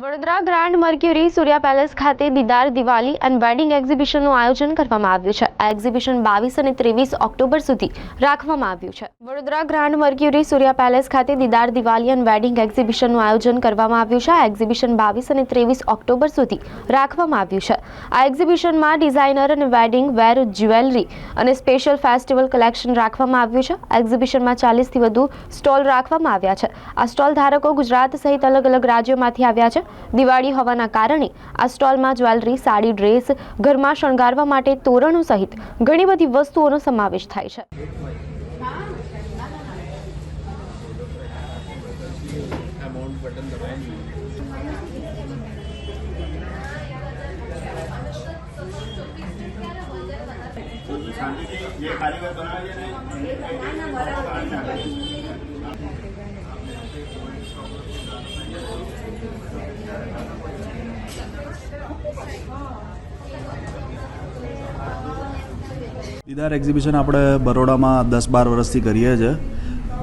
Vadodara grand mercury સૂર્યા palace ખાતે દીદાર Diwali and wedding એક્ઝિબિશનનું આયોજન કરવામાં આવ્યું છે. આ એક્ઝિબિશન 22 અને 23 ઓક્ટોબર સુધી રાખવામાં આવ્યું છે. વડોદરા ગ્રાન્ડ મર્ક્યુરી સૂર્યા પેલેસ ખાતે દીદાર દિવાળી એન્ડ વેડિંગ એક્ઝિબિશનનું આયોજન કરવામાં આવ્યું છે. આ એક્ઝિબિશન 22 અને 23 ઓક્ટોબર સુધી રાખવામાં આવ્યું છે. આ એક્ઝિબિશનમાં ડિઝાઇનર અને વેડિંગ વેર, જ્વેલરી અને સ્પેશિયલ ફેસ્ટિવલ કલેક્શન રાખવામાં આવ્યું છે. આ એક્ઝિબિશનમાં 40થી વધુ સ્ટોલ રાખવામાં આવ્યા છે. આ સ્ટોલ ધારકો ગુજરાત સહિત અલગ અલગ રાજ્યોમાંથી આવ્યા છે. દિવાળી હોવાના કારણે આ સ્ટોલમાં જ્વેલરી, સાડી, ડ્રેસ, ઘરમાં શણગારવા માટે તોરણો સહિત ઘણી બધી વસ્તુઓનો સમાવેશ થાય છે. દીદાર એક્ઝિબિશન આપણે બરોડામાં 10-12 વર્ષથી કરીએ છીએ.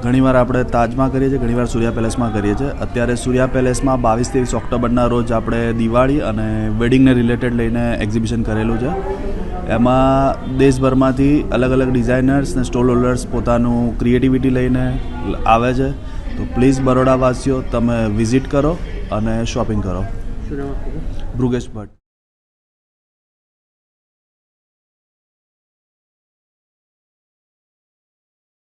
ઘણીવાર આપણે તાજમાં કરીએ છીએ, ઘણીવાર સૂર્યા પેલેસમાં કરીએ છીએ. અત્યારે સૂર્યા પેલેસમાં 22-23 ઓક્ટોબરના રોજ આપણે દિવાળી અને વેડિંગને રિલેટેડ લઈને એક્ઝિબિશન કરેલું છે. એમાં દેશભરમાંથી અલગ અલગ ડિઝાઇનર્સ અને સ્ટોલ હોલ્ડર્સ પોતાનું ક્રિએટિવિટી લઈને આવે છે. તો પ્લીઝ બરોડાવાસીઓ તમે વિઝિટ કરો અને શોપિંગ કરો. ભૃગેશ ભટ્ટ.